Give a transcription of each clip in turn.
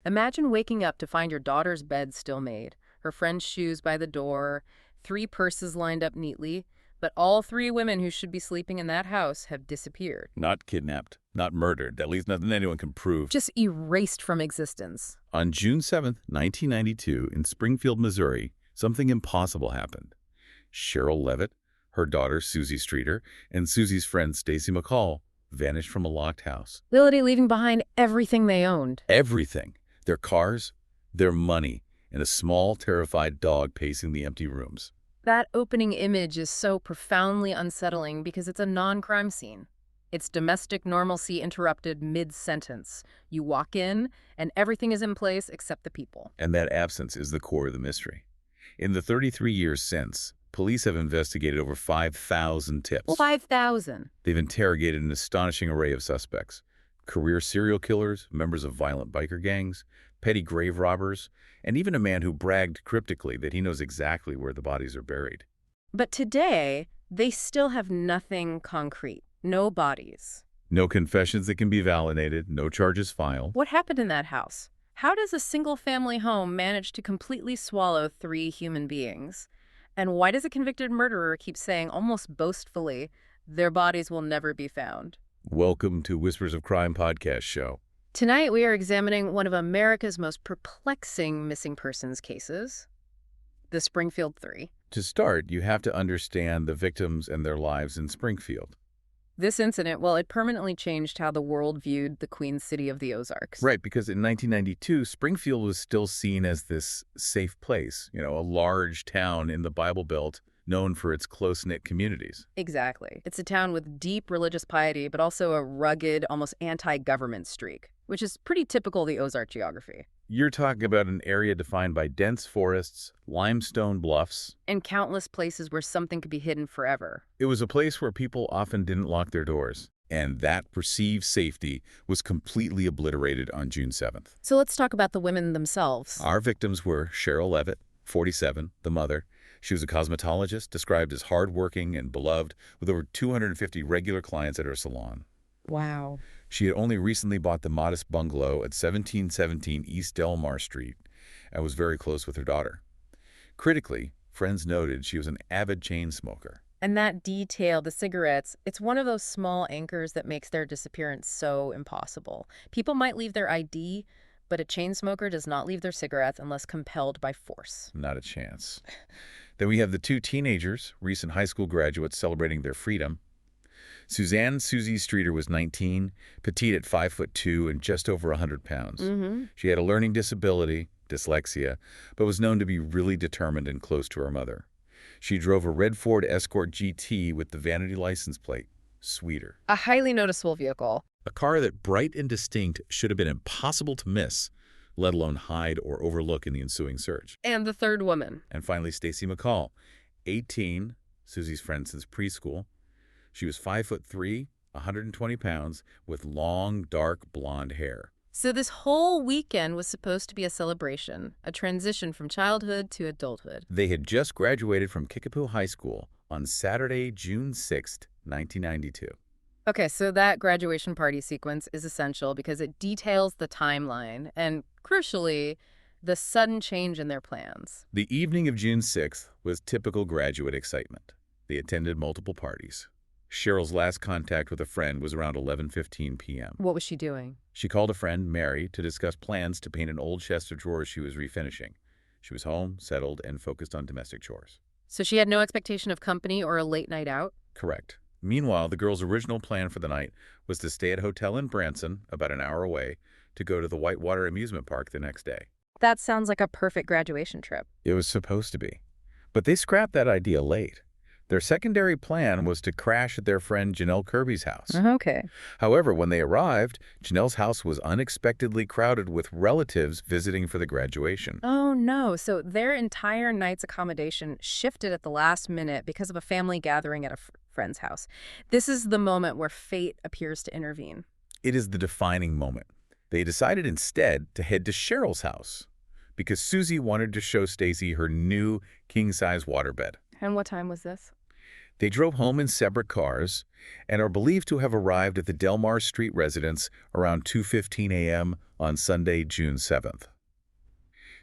Imagine waking up to find your daughter's bed still made, her friend's shoes by the door, 3 purses lined up neatly, but all 3 women who should be sleeping in that house have disappeared. Not kidnapped, not murdered, at least nothing anyone can prove. Just erased from existence. On June 7, 1992, in Springfield, Missouri, something impossible happened. Sherrill Levitt, her daughter Suzie Streeter, and Suzie's friend Stacy McCall vanished from a locked house. Literally leaving behind everything they owned. Everything. Their cars, their money, and a small, terrified dog pacing the empty rooms. That opening image is so profoundly unsettling because it's a non-crime scene. It's domestic normalcy interrupted mid-sentence. You walk in, and everything is in place except the people. And that absence is the core of the mystery. In the 33 years since, police have investigated over 5,000 tips. 5,000. They've interrogated an astonishing array of suspects. Career serial killers, members of violent biker gangs, petty grave robbers, and even a man who bragged cryptically that he knows exactly where the bodies are buried. But today, they still have nothing concrete. No bodies. No confessions that can be validated, no charges filed. What happened in that house? How does a single-family home manage to completely swallow 3 human beings? And why does a convicted murderer keep saying, almost boastfully, their bodies will never be found? Welcome to Whispers of Crime podcast show. Tonight, we are examining one of America's most perplexing missing persons cases, the Springfield Three. To start, you have to understand the victims and their lives in Springfield. This incident, well, it permanently changed how the world viewed the Queen City of the Ozarks. Right, because in 1992, Springfield was still seen as this safe place, a large town in the Bible Belt known for its close-knit communities. Exactly. It's a town with deep religious piety, but also a rugged, almost anti-government streak, which is pretty typical of the Ozark geography. You're talking about an area defined by dense forests, limestone bluffs, and countless places where something could be hidden forever. It was a place where people often didn't lock their doors, and that perceived safety was completely obliterated on June 7th. So let's talk about the women themselves. Our victims were Sherrill Levitt, 47, the mother. She was a cosmetologist, described as hardworking and beloved, with over 250 regular clients at her salon. Wow. She had only recently bought the modest bungalow at 1717 East Delmar Street and was very close with her daughter. Critically, friends noted she was an avid chain smoker. And that detail, the cigarettes, it's one of those small anchors that makes their disappearance so impossible. People might leave their ID, but a chain smoker does not leave their cigarettes unless compelled by force. Not a chance. Then we have the 2 teenagers, recent high school graduates celebrating their freedom. Suzie Streeter was 19, petite at 5'2" and just over 100 pounds. She had a learning disability, dyslexia, but was known to be really determined and close to her mother. She drove a red Ford Escort GT with the vanity license plate, Sweeter. A highly noticeable vehicle. A car that, bright and distinct, should have been impossible to miss, let alone hide or overlook in the ensuing search. And the third woman. And finally, Stacy McCall, 18, Susie's friend since preschool. She was 5'3", 120 pounds, with long, dark blonde hair. So this whole weekend was supposed to be a celebration, a transition from childhood to adulthood. They had just graduated from Kickapoo High School on Saturday, June 6, 1992. Okay, so that graduation party sequence is essential because it details the timeline and, crucially, the sudden change in their plans. The evening of June 6th was typical graduate excitement. They attended multiple parties. Sherrill's last contact with a friend was around 11:15 p.m. What was she doing? She called a friend, Mary, to discuss plans to paint an old chest of drawers she was refinishing. She was home, settled, and focused on domestic chores. So she had no expectation of company or a late night out? Correct. Meanwhile, the girl's original plan for the night was to stay at a hotel in Branson, about an hour away, to go to the Whitewater amusement park the next day. That sounds like a perfect graduation trip. It was supposed to be. But they scrapped that idea late. Their secondary plan was to crash at their friend Janelle Kirby's house. Okay. However, when they arrived, Janelle's house was unexpectedly crowded with relatives visiting for the graduation. Oh, no. So their entire night's accommodation shifted at the last minute because of a family gathering at a friend's house. This is the moment where fate appears to intervene. It is the defining moment. They decided instead to head to Sherrill's house because Suzie wanted to show Stacy her new king-size waterbed. And what time was this? They drove home in separate cars and are believed to have arrived at the Delmar Street residence around 2:15 a.m. on Sunday, June 7th.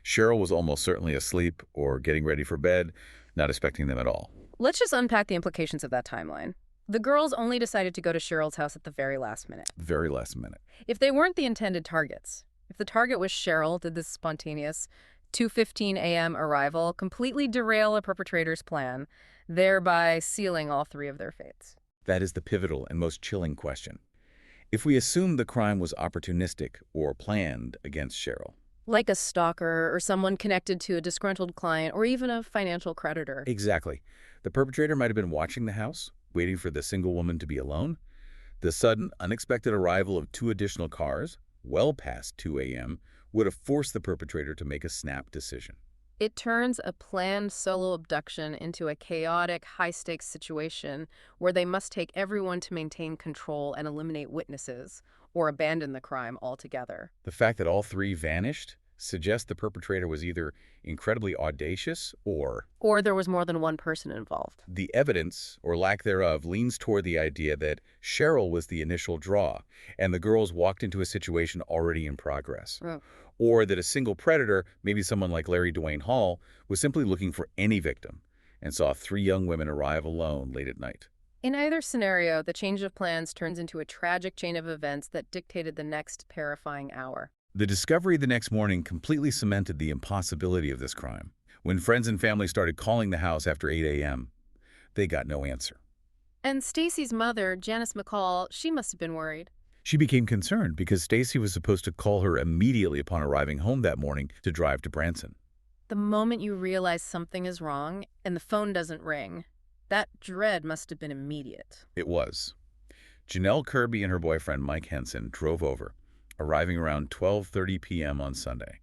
Sherrill was almost certainly asleep or getting ready for bed, not expecting them at all. Let's just unpack the implications of that timeline. The girls only decided to go to Cheryl's house at the very last minute. Very last minute. If they weren't the intended targets, if the target was Sherrill, did this spontaneous 2:15 a.m. arrival completely derail a perpetrator's plan, thereby sealing all three of their fates? That is the pivotal and most chilling question. If we assume the crime was opportunistic or planned against Sherrill. Like a stalker or someone connected to a disgruntled client or even a financial creditor. Exactly. The perpetrator might have been watching the house, waiting for the single woman to be alone. The sudden, unexpected arrival of 2 additional cars, well past 2 a.m., would have forced the perpetrator to make a snap decision. It turns a planned solo abduction into a chaotic, high-stakes situation where they must take everyone to maintain control and eliminate witnesses, or abandon the crime altogether. The fact that all 3 vanished suggests the perpetrator was either incredibly audacious or there was more than one person involved. the evidence, or lack thereof, leans toward the idea that Sherrill was the initial draw, and the girls walked into a situation already in progress. Oh. Or that a single predator, maybe someone like Larry Dwayne Hall, was simply looking for any victim and saw 3 young women arrive alone late at night. In either scenario, the change of plans turns into a tragic chain of events that dictated the next terrifying hour. The discovery the next morning completely cemented the impossibility of this crime. When friends and family started calling the house after 8 a.m., they got no answer. And Stacy's mother, Janice McCall, she must have been worried. She became concerned because Stacy was supposed to call her immediately upon arriving home that morning to drive to Branson. The moment you realize something is wrong and the phone doesn't ring, that dread must have been immediate. It was. Janelle Kirby and her boyfriend, Mike Henson, drove over, arriving around 12:30 p.m. on Sunday.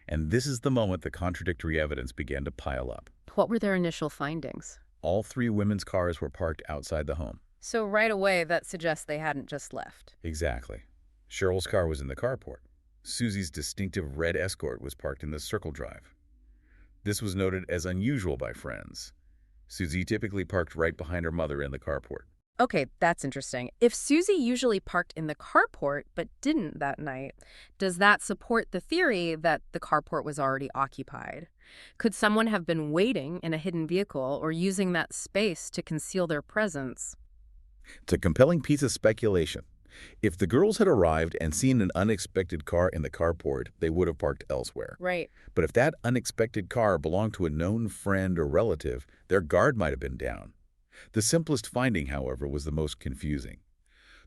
And this is the moment the contradictory evidence began to pile up. What were their initial findings? All 3 women's cars were parked outside the home. So right away, that suggests they hadn't just left. Exactly. Cheryl's car was in the carport. Susie's distinctive red Escort was parked in the circle drive. This was noted as unusual by friends. Suzie typically parked right behind her mother in the carport. Okay, that's interesting. If Suzie usually parked in the carport but didn't that night, does that support the theory that the carport was already occupied? Could someone have been waiting in a hidden vehicle or using that space to conceal their presence? It's a compelling piece of speculation. If the girls had arrived and seen an unexpected car in the carport, they would have parked elsewhere. Right. But if that unexpected car belonged to a known friend or relative, their guard might have been down. The simplest finding, however, was the most confusing.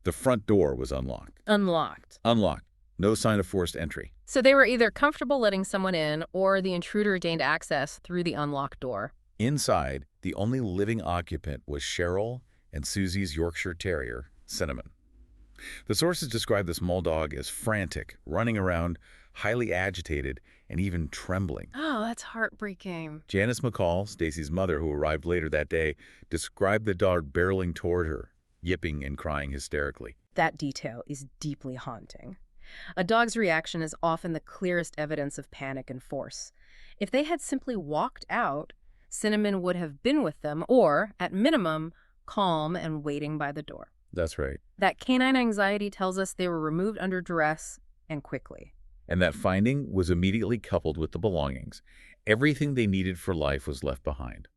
The front door was unlocked. Unlocked. Unlocked. No sign of forced entry. So they were either comfortable letting someone in or the intruder gained access through the unlocked door. Inside, the only living occupant was Sherrill and Susie's Yorkshire Terrier, Cinnamon. The sources describe the small dog as frantic, running around, highly agitated, and even trembling. Oh, that's heartbreaking. Janice McCall, Stacy's mother, who arrived later that day, described the dog barreling toward her, yipping and crying hysterically. That detail is deeply haunting. A dog's reaction is often the clearest evidence of panic and force. If they had simply walked out, Cinnamon would have been with them or, at minimum, calm and waiting by the door. That's right. That canine anxiety tells us they were removed under duress and quickly. And that finding was immediately coupled with the belongings. Everything they needed for life was left behind.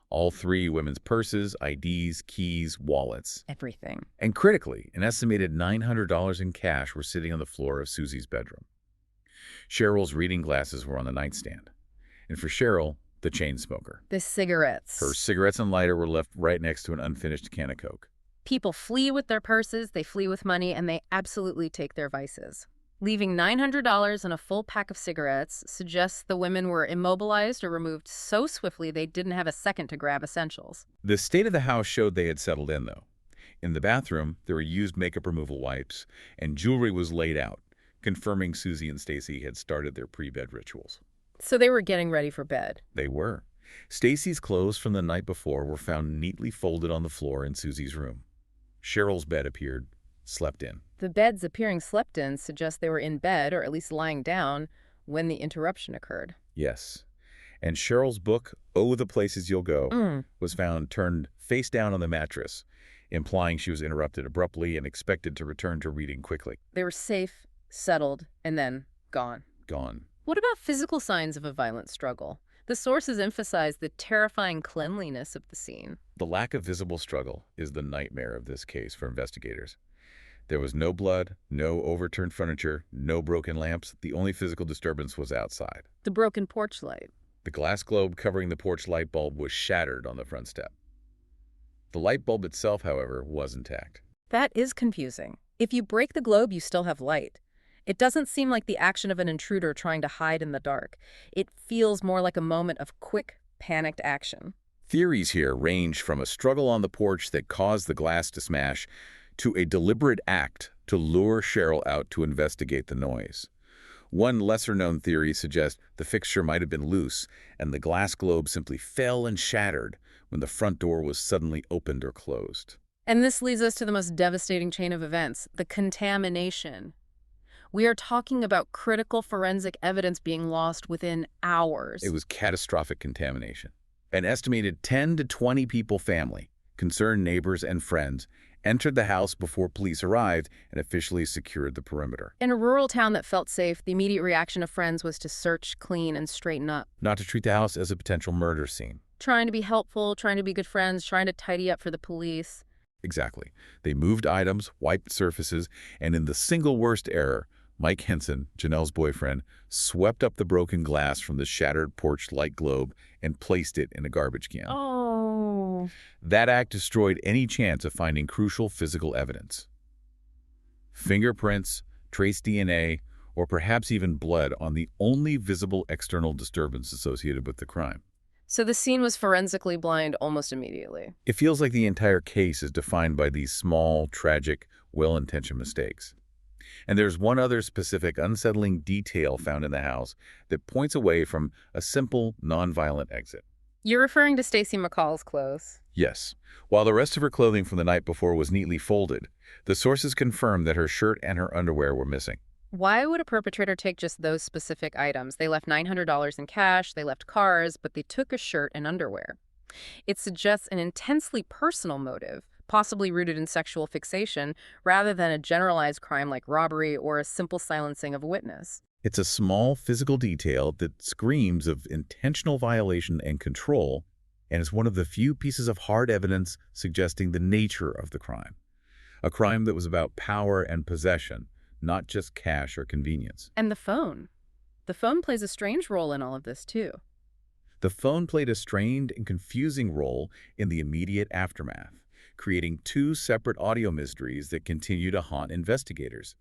All 3 women's purses, IDs, keys, wallets. Everything. And critically, an estimated $900 in cash were sitting on the floor of Susie's bedroom. Cheryl's reading glasses were on the nightstand. And for Sherrill, the chain smoker. The cigarettes. Her cigarettes and lighter were left right next to an unfinished can of Coke. People flee with their purses, they flee with money, and they absolutely take their vices. Leaving $900 and a full pack of cigarettes suggests the women were immobilized or removed so swiftly they didn't have a second to grab essentials. The state of the house showed they had settled in, though. In the bathroom, there were used makeup removal wipes, and jewelry was laid out, confirming Suzie and Stacy had started their pre-bed rituals. So they were getting ready for bed. They were. Stacy's clothes from the night before were found neatly folded on the floor in Susie's room. Cheryl's bed appeared, slept in. The beds appearing slept in suggest they were in bed, or at least lying down, when the interruption occurred. Yes. And Sherrill's book, Oh, the Places You'll Go, Mm. was found turned face down on the mattress, implying she was interrupted abruptly and expected to return to reading quickly. They were safe, settled, and then gone. Gone. What about physical signs of a violent struggle? The sources emphasize the terrifying cleanliness of the scene. The lack of visible struggle is the nightmare of this case for investigators. There was no blood, no overturned furniture, no broken lamps. The only physical disturbance was outside. The broken porch light. The glass globe covering the porch light bulb was shattered on the front step. The light bulb itself, however, was intact. That is confusing. If you break the globe, you still have light. It doesn't seem like the action of an intruder trying to hide in the dark. It feels more like a moment of quick, panicked action. Theories here range from a struggle on the porch that caused the glass to smash to a deliberate act to lure Sherrill out to investigate the noise. One lesser-known theory suggests the fixture might have been loose and the glass globe simply fell and shattered when the front door was suddenly opened or closed. And this leads us to the most devastating chain of events, the contamination. We are talking about critical forensic evidence being lost within hours. It was catastrophic contamination. An estimated 10 to 20 people family, concerned neighbors and friends, entered the house before police arrived and officially secured the perimeter. In a rural town that felt safe, the immediate reaction of friends was to search, clean, and straighten up. Not to treat the house as a potential murder scene. Trying to be helpful, trying to be good friends, trying to tidy up for the police. Exactly. They moved items, wiped surfaces, and in the single worst error, Mike Henson, Janelle's boyfriend, swept up the broken glass from the shattered porch light globe and placed it in a garbage can. Oh. That act destroyed any chance of finding crucial physical evidence. Fingerprints, trace DNA, or perhaps even blood on the only visible external disturbance associated with the crime. So the scene was forensically blind almost immediately. It feels like the entire case is defined by these small, tragic, well-intentioned mistakes. And there's one other specific unsettling detail found in the house that points away from a simple, nonviolent exit. You're referring to Stacy McCall's clothes. Yes. While the rest of her clothing from the night before was neatly folded, the sources confirmed that her shirt and her underwear were missing. Why would a perpetrator take just those specific items? They left $900 in cash, they left cars, but they took a shirt and underwear. It suggests an intensely personal motive, possibly rooted in sexual fixation, rather than a generalized crime like robbery or a simple silencing of a witness. It's a small physical detail that screams of intentional violation and control, and is one of the few pieces of hard evidence suggesting the nature of the crime. A crime that was about power and possession, not just cash or convenience. And the phone. The phone plays a strange role in all of this, too. The phone played a strained and confusing role in the immediate aftermath, creating two separate audio mysteries that continue to haunt investigators.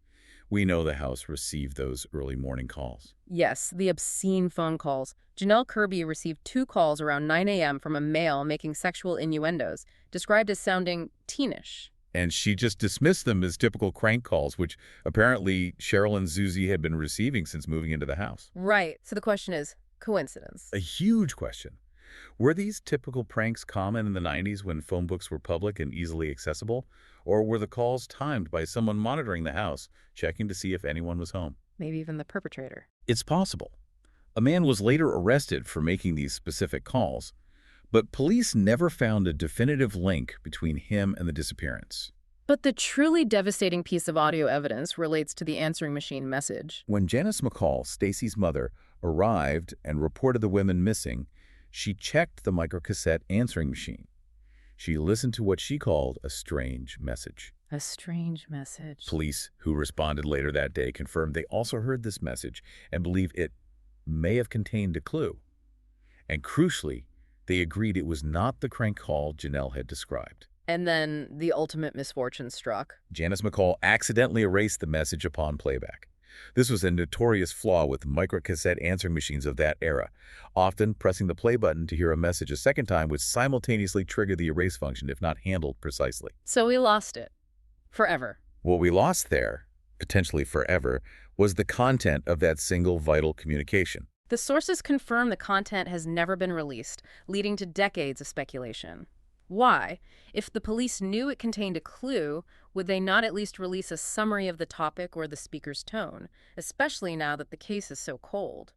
We know the house received those early morning calls. Yes, the obscene phone calls. Janelle Kirby received 2 calls around 9 a.m. from a male making sexual innuendos, described as sounding teenish. And she just dismissed them as typical crank calls, which apparently Sherrill and Suzie had been receiving since moving into the house. Right. So the question is, coincidence? A huge question. Were these typical pranks common in the 90s when phone books were public and easily accessible? Or were the calls timed by someone monitoring the house, checking to see if anyone was home? Maybe even the perpetrator. It's possible. A man was later arrested for making these specific calls, but police never found a definitive link between him and the disappearance. But the truly devastating piece of audio evidence relates to the answering machine message. When Janice McCall, Stacy's mother, arrived and reported the women missing, she checked the microcassette answering machine. She listened to what she called a strange message. A strange message. Police, who responded later that day, confirmed they also heard this message and believe it may have contained a clue. And crucially, they agreed it was not the crank call Janelle had described. And then the ultimate misfortune struck. Janice McCall accidentally erased the message upon playback. This was a notorious flaw with microcassette answering machines of that era. Often, pressing the play button to hear a message a second time would simultaneously trigger the erase function if not handled precisely. So we lost it. Forever. What we lost there, potentially forever, was the content of that single vital communication. The sources confirm the content has never been released, leading to decades of speculation. Why? If the police knew it contained a clue, would they not at least release a summary of the topic or the speaker's tone, especially now that the case is so cold?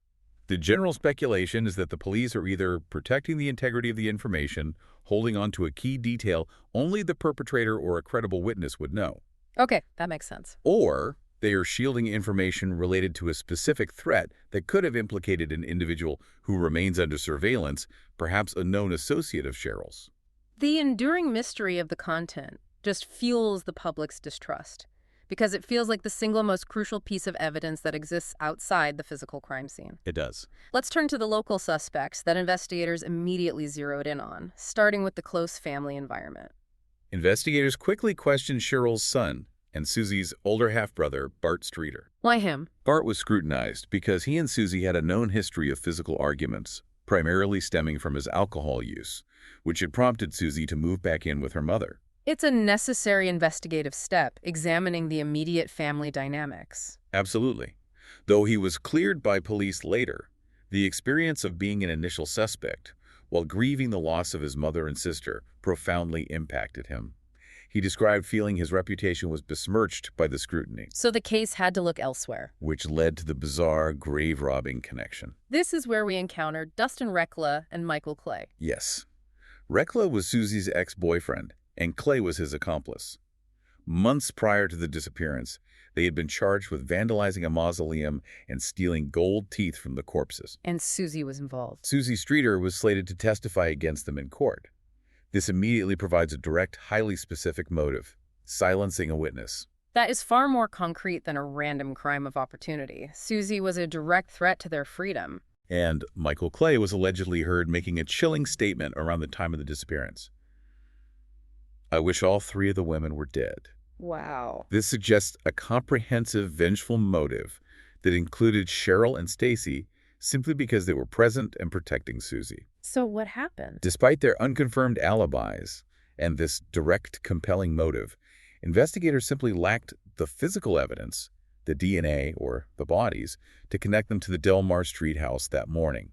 The general speculation is that the police are either protecting the integrity of the information, holding on to a key detail only the perpetrator or a credible witness would know, Okay, that makes sense. or they are shielding information related to a specific threat that could have implicated an individual who remains under surveillance, perhaps a known associate of Sherrill's. The enduring mystery of the content just fuels the public's distrust because it feels like the single most crucial piece of evidence that exists outside the physical crime scene. It does. Let's turn to the local suspects that investigators immediately zeroed in on, starting with the close family environment. Investigators quickly questioned Sherrill's son and Suzie's older half-brother, Bart Streeter. Why him? Bart was scrutinized because he and Suzie had a known history of physical arguments, primarily stemming from his alcohol use, which had prompted Suzie to move back in with her mother. It's a necessary investigative step, examining the immediate family dynamics. Absolutely. Though he was cleared by police later, the experience of being an initial suspect, while grieving the loss of his mother and sister, profoundly impacted him. He described feeling his reputation was besmirched by the scrutiny, So the case had to look elsewhere. which led to the bizarre grave-robbing connection. This is where we encounter Dustin Rekla and Michael Clay. Yes. Rekla was Suzie's ex-boyfriend, and Clay was his accomplice. Months prior to the disappearance, they had been charged with vandalizing a mausoleum and stealing gold teeth from the corpses. And Suzie was involved. Suzie Streeter was slated to testify against them in court. This immediately provides a direct, highly specific motive: silencing a witness. That is far more concrete than a random crime of opportunity. Suzie was a direct threat to their freedom. And Michael Clay was allegedly heard making a chilling statement around the time of the disappearance. "I wish all three of the women were dead." Wow. This suggests a comprehensive, vengeful motive that included Sherrill and Stacy simply because they were present and protecting Suzie. So what happened? Despite their unconfirmed alibis and this direct, compelling motive, investigators simply lacked the physical evidence, the DNA or the bodies, to connect them to the Delmar Street house that morning.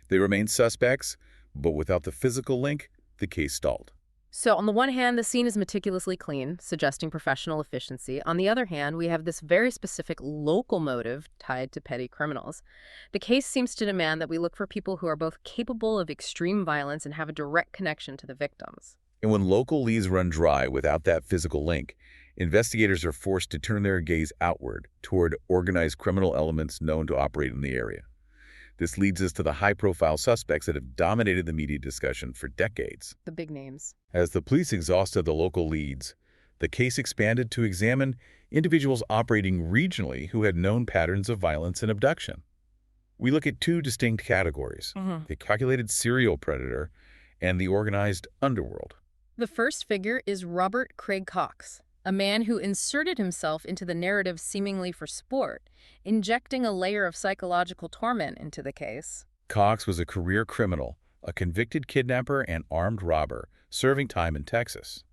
They remained suspects, but without the physical link, the case stalled. So on the one hand, the scene is meticulously clean, suggesting professional efficiency. On the other hand, we have this very specific local motive tied to petty criminals. The case seems to demand that we look for people who are both capable of extreme violence and have a direct connection to the victims. And when local leads run dry without that physical link, investigators are forced to turn their gaze outward toward organized criminal elements known to operate in the area. This leads us to the high-profile suspects that have dominated the media discussion for decades. The big names. As the police exhausted the local leads, the case expanded to examine individuals operating regionally who had known patterns of violence and abduction. We look at two distinct categories: the calculated serial predator and the organized underworld. The first figure is Robert Craig Cox, a man who inserted himself into the narrative seemingly for sport, injecting a layer of psychological torment into the case. Cox was a career criminal, a convicted kidnapper and armed robber, serving time in Texas.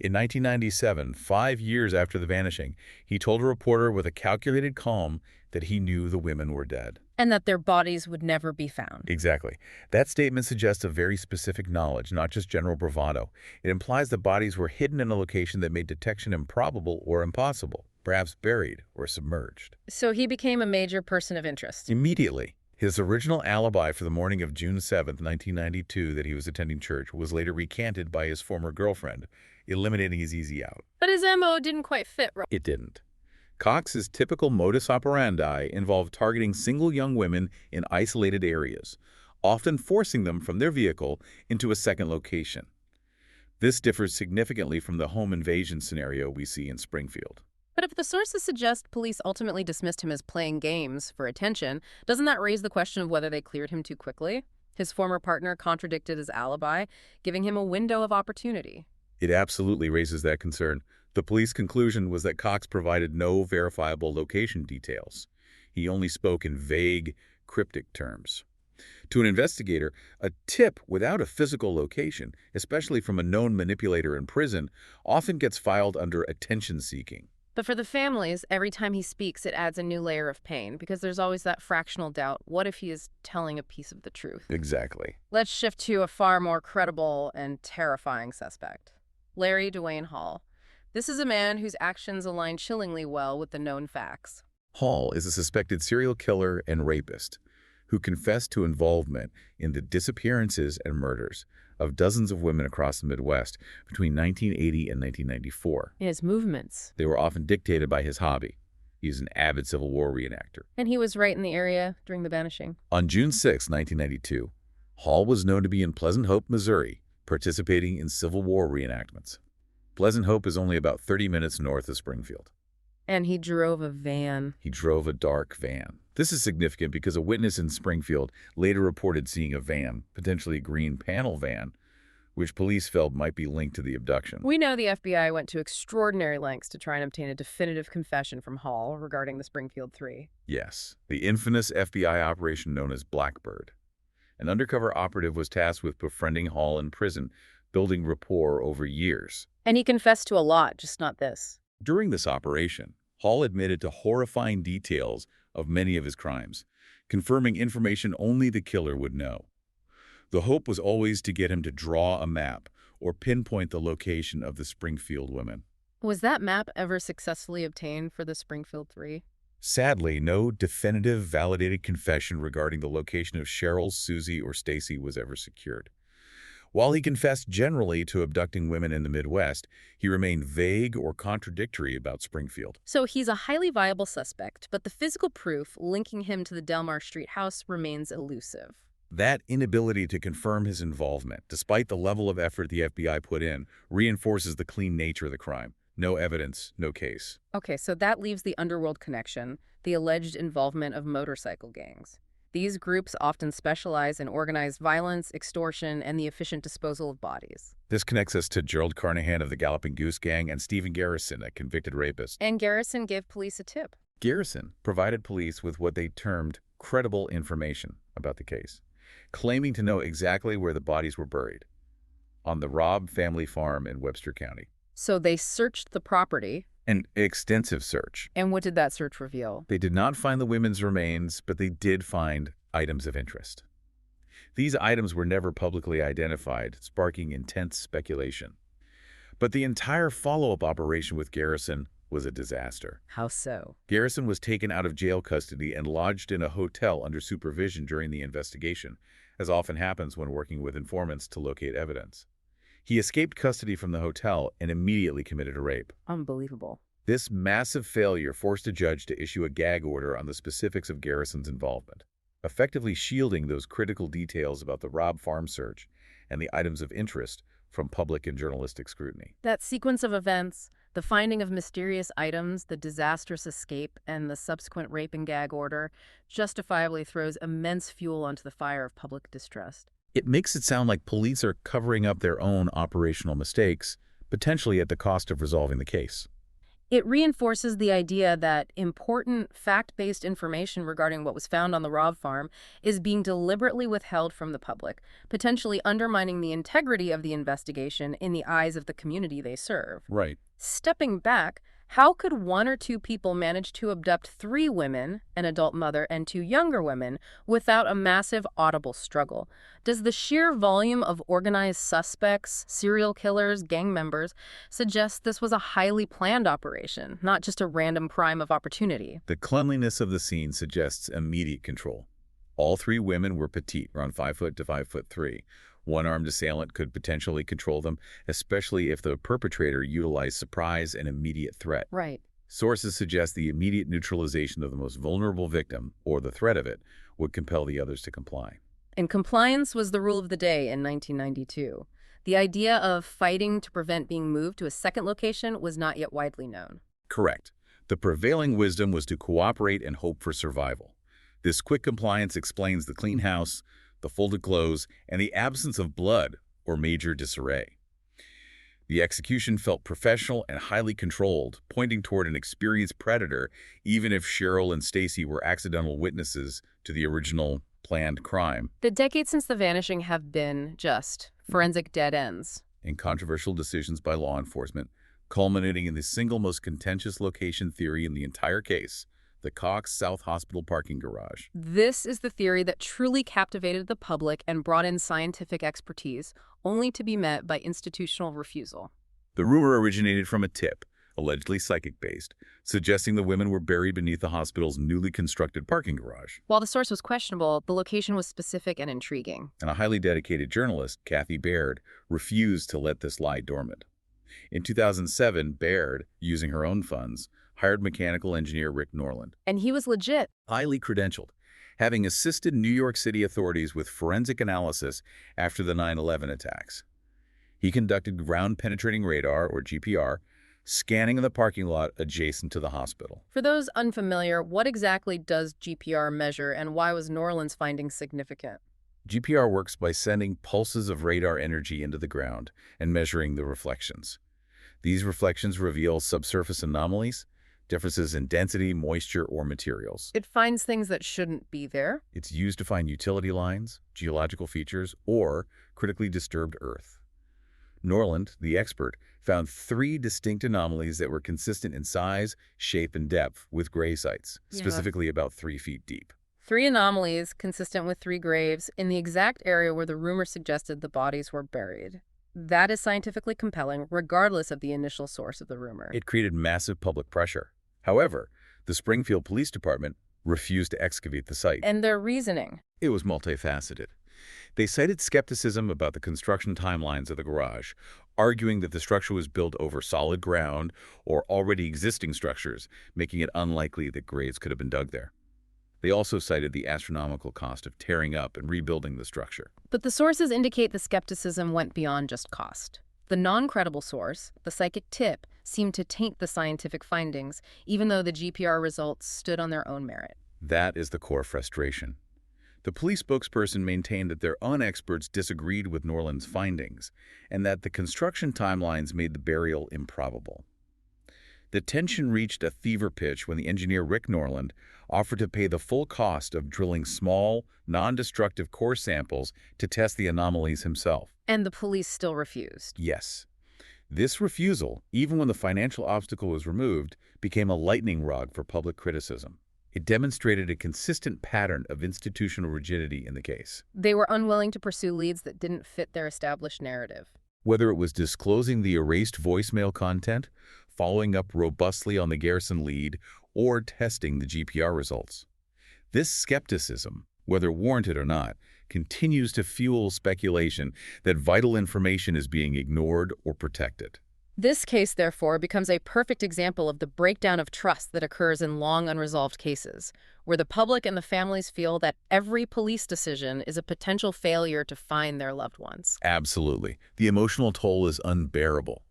In 1997, 5 years after the vanishing, he told a reporter with a calculated calm that he knew the women were dead. And that their bodies would never be found. Exactly. That statement suggests a very specific knowledge, not just general bravado. It implies the bodies were hidden in a location that made detection improbable or impossible, perhaps buried or submerged. So he became a major person of interest. Immediately. His original alibi for the morning of June 7, 1992, that he was attending church, was later recanted by his former girlfriend, eliminating his easy out. But his MO didn't quite fit. It didn't. Cox's typical modus operandi involved targeting single young women in isolated areas, often forcing them from their vehicle into a second location. This differs significantly from the home invasion scenario we see in Springfield. But if the sources suggest police ultimately dismissed him as playing games for attention, doesn't that raise the question of whether they cleared him too quickly? His former partner contradicted his alibi, giving him a window of opportunity. It absolutely raises that concern. The police conclusion was that Cox provided no verifiable location details. He only spoke in vague, cryptic terms. To an investigator, a tip without a physical location, especially from a known manipulator in prison, often gets filed under attention-seeking. But for the families, every time he speaks, it adds a new layer of pain, because there's always that fractional doubt. What if he is telling a piece of the truth? Exactly. Let's shift to a far more credible and terrifying suspect. Larry Dwayne Hall. This is a man whose actions align chillingly well with the known facts. Hall is a suspected serial killer and rapist. who confessed to involvement in the disappearances and murders of dozens of women across the Midwest between 1980 and 1994. His movements. They were often dictated by his hobby. He's an avid Civil War reenactor. And he was right in the area during the vanishing. On June 6, 1992, Hall was known to be in Pleasant Hope, Missouri, participating in Civil War reenactments. Pleasant Hope is only about 30 minutes north of Springfield. And he drove a van. He drove a dark van. This is significant because a witness in Springfield later reported seeing a van, potentially a green panel van, which police felt might be linked to the abduction. We know the FBI went to extraordinary lengths to try and obtain a definitive confession from Hall regarding the Springfield Three. Yes, the infamous FBI operation known as Blackbird. An undercover operative was tasked with befriending Hall in prison, building rapport over years. And he confessed to a lot, just not this. During this operation, Hall admitted to horrifying details of many of his crimes, confirming information only the killer would know. The hope was always to get him to draw a map or pinpoint the location of the Springfield women. Was that map ever successfully obtained for the Springfield Three? Sadly, no definitive, validated confession regarding the location of Sherrill, Suzie, or Stacy was ever secured. While he confessed generally to abducting women in the Midwest, he remained vague or contradictory about Springfield. So he's a highly viable suspect, but the physical proof linking him to the Delmar Street house remains elusive. That inability to confirm his involvement, despite the level of effort the FBI put in, reinforces the clean nature of the crime. No evidence, no case. Okay, so that leaves the underworld connection, the alleged involvement of motorcycle gangs. These groups often specialize in organized violence, extortion, and the efficient disposal of bodies. This connects us to Gerald Carnahan of the Galloping Goose Gang and Stephen Garrison, a convicted rapist. And Garrison gave police a tip. Garrison provided police with what they termed credible information about the case, claiming to know exactly where the bodies were buried, on the Robb family farm in Webster County. So they searched the property. An extensive search. And what did that search reveal? They did not find the women's remains, but they did find items of interest. These items were never publicly identified, sparking intense speculation. But the entire follow-up operation with Garrison was a disaster. How so? Garrison was taken out of jail custody and lodged in a hotel under supervision during the investigation, as often happens when working with informants to locate evidence. He escaped custody from the hotel and immediately committed a rape. Unbelievable. This massive failure forced a judge to issue a gag order on the specifics of Garrison's involvement, effectively shielding those critical details about the Robb farm search and the items of interest from public and journalistic scrutiny. That sequence of events, the finding of mysterious items, the disastrous escape, and the subsequent rape and gag order, justifiably throws immense fuel onto the fire of public distrust. It makes it sound like police are covering up their own operational mistakes, potentially at the cost of resolving the case. It reinforces the idea that important fact-based information regarding what was found on the Robb farm is being deliberately withheld from the public, potentially undermining the integrity of the investigation in the eyes of the community they serve. Right. Stepping back, how could one or two people manage to abduct 3 women, an adult mother, and 2 younger women, without a massive audible struggle? Does the sheer volume of organized suspects, serial killers, gang members suggest this was a highly planned operation, not just a random crime of opportunity? The cleanliness of the scene suggests immediate control. All 3 women were petite, around 5 foot to 5'3". One armed assailant could potentially control them, especially if the perpetrator utilized surprise and immediate threat. Right. Sources suggest the immediate neutralization of the most vulnerable victim, or the threat of it, would compel the others to comply. And compliance was the rule of the day in 1992. The idea of fighting to prevent being moved to a second location was not yet widely known. Correct. The prevailing wisdom was to cooperate and hope for survival. This quick compliance explains the clean house, the folded clothes, and the absence of blood or major disarray. The execution felt professional and highly controlled, pointing toward an experienced predator, even if Sherrill and Stacy were accidental witnesses to the original planned crime. The decades since the vanishing have been just forensic dead ends. And controversial decisions by law enforcement, culminating in the single most contentious location theory in the entire case, the Cox South Hospital parking garage. This is the theory that truly captivated the public and brought in scientific expertise, only to be met by institutional refusal. The rumor originated from a tip. allegedly psychic-based, suggesting the women were buried beneath the hospital's newly constructed parking garage. While the source was questionable, the location was specific and intriguing. And a highly dedicated journalist, Kathy Baird, refused to let this lie dormant. In 2007, Baird, using her own funds, hired mechanical engineer Rick Norland, And he was legit. highly credentialed, having assisted New York City authorities with forensic analysis after the 9/11 attacks. He conducted ground-penetrating radar, or GPR, scanning in the parking lot adjacent to the hospital. For those unfamiliar, what exactly does GPR measure and why was Norland's finding significant? GPR works by sending pulses of radar energy into the ground and measuring the reflections. These reflections reveal subsurface anomalies, differences in density, moisture, or materials. It finds things that shouldn't be there. It's used to find utility lines, geological features, or critically disturbed earth. Norland, the expert, found 3 distinct anomalies that were consistent in size, shape, and depth with grave sites, specifically about 3 feet deep. 3 anomalies consistent with 3 graves in the exact area where the rumor suggested the bodies were buried. That is scientifically compelling, regardless of the initial source of the rumor. It created massive public pressure. However, the Springfield Police Department refused to excavate the site. And their reasoning. It was multifaceted. They cited skepticism about the construction timelines of the garage, arguing that the structure was built over solid ground or already existing structures, making it unlikely that graves could have been dug there. They also cited the astronomical cost of tearing up and rebuilding the structure. But the sources indicate the skepticism went beyond just cost. The non-credible source, the psychic tip, seemed to taint the scientific findings, even though the GPR results stood on their own merit. That is the core frustration. The police spokesperson maintained that their own experts disagreed with Norland's findings, and that the construction timelines made the burial improbable. The tension reached a fever pitch when the engineer Rick Norland offered to pay the full cost of drilling small, non-destructive core samples to test the anomalies himself. And the police still refused. Yes. This refusal, even when the financial obstacle was removed, became a lightning rod for public criticism. It demonstrated a consistent pattern of institutional rigidity in the case. They were unwilling to pursue leads that didn't fit their established narrative. Whether it was disclosing the erased voicemail content, following up robustly on the Garrison lead, or testing the GPR results. This skepticism, whether warranted or not, continues to fuel speculation that vital information is being ignored or protected. This case, therefore, becomes a perfect example of the breakdown of trust that occurs in long unresolved cases, where the public and the families feel that every police decision is a potential failure to find their loved ones. Absolutely. The emotional toll is unbearable.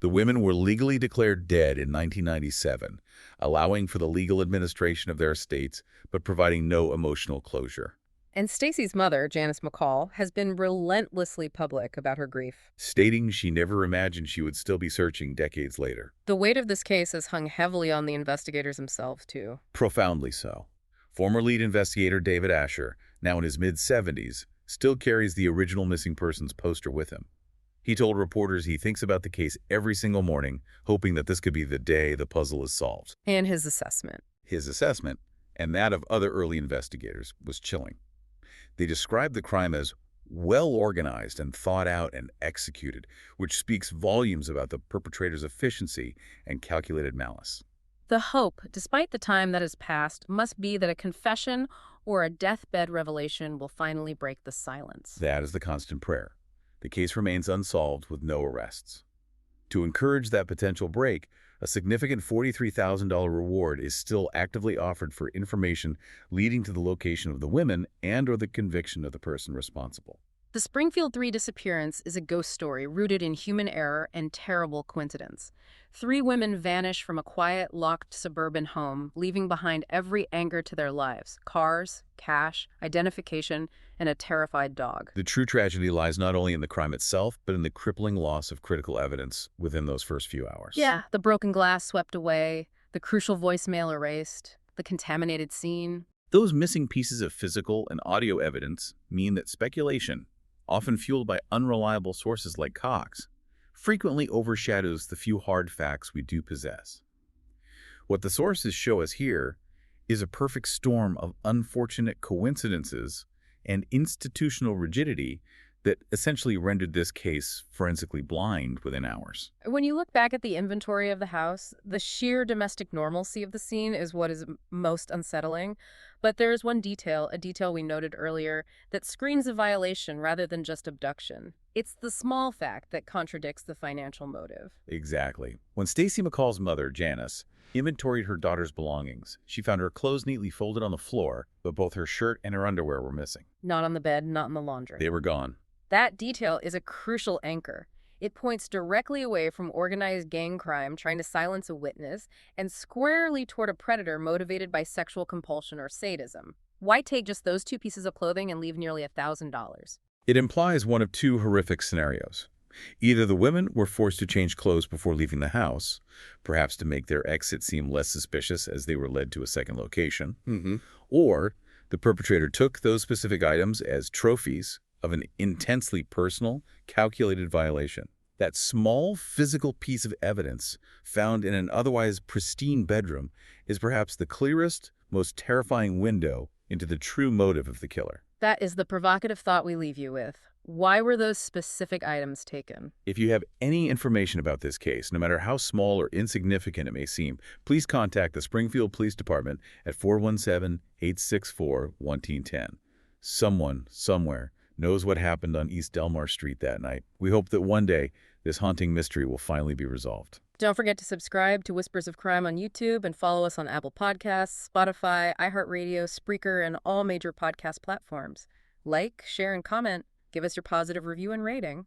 The women were legally declared dead in 1997, allowing for the legal administration of their estates, but providing no emotional closure. And Stacy's mother, Janice McCall, has been relentlessly public about her grief, stating she never imagined she would still be searching decades later. The weight of this case has hung heavily on the investigators themselves, too. Profoundly so. Former lead investigator David Asher, now in his mid-70s, still carries the original missing persons poster with him. He told reporters he thinks about the case every single morning, hoping that this could be the day the puzzle is solved. And his assessment. His assessment, and that of other early investigators, was chilling. They described the crime as well-organized and thought out and executed, which speaks volumes about the perpetrator's efficiency and calculated malice. The hope, despite the time that has passed, must be that a confession or a deathbed revelation will finally break the silence. That is the constant prayer. The case remains unsolved with no arrests. To encourage that potential break, a significant $43,000 reward is still actively offered for information leading to the location of the women and/or the conviction of the person responsible. The Springfield Three disappearance is a ghost story rooted in human error and terrible coincidence. 3 women vanish from a quiet, locked suburban home, leaving behind every anchor to their lives: cars, cash, identification, and a terrified dog. The true tragedy lies not only in the crime itself, but in the crippling loss of critical evidence within those first few hours. Yeah, the broken glass swept away, the crucial voicemail erased, the contaminated scene. Those missing pieces of physical and audio evidence mean that speculation, often fueled by unreliable sources like Cox, frequently overshadows the few hard facts we do possess. What the sources show us here is a perfect storm of unfortunate coincidences and institutional rigidity that essentially rendered this case forensically blind within hours. When you look back at the inventory of the house, the sheer domestic normalcy of the scene is what is most unsettling. But there is one detail, a detail we noted earlier, that screens a violation rather than just abduction. It's the small fact that contradicts the financial motive. Exactly. When Stacy McCall's mother, Janice, inventoried her daughter's belongings, she found her clothes neatly folded on the floor, but both her shirt and her underwear were missing. Not on the bed, not in the laundry. They were gone. That detail is a crucial anchor. It points directly away from organized gang crime trying to silence a witness and squarely toward a predator motivated by sexual compulsion or sadism. Why take just those two pieces of clothing and leave nearly $1,000? It implies one of two horrific scenarios. Either the women were forced to change clothes before leaving the house, perhaps to make their exit seem less suspicious as they were led to a second location, or the perpetrator took those specific items as trophies of an intensely personal, calculated violation. That small physical piece of evidence found in an otherwise pristine bedroom is perhaps the clearest, most terrifying window into the true motive of the killer. That is the provocative thought we leave you with. Why were those specific items taken? If you have any information about this case, no matter how small or insignificant it may seem, please contact the Springfield Police Department at 417-864-1910. Someone, somewhere, knows what happened on East Delmar Street that night. We hope that one day this haunting mystery will finally be resolved. Don't forget to subscribe to Whispers of Crime on YouTube and follow us on Apple Podcasts, Spotify, iHeartRadio, Spreaker, and all major podcast platforms. Like, share, and comment. Give us your positive review and rating.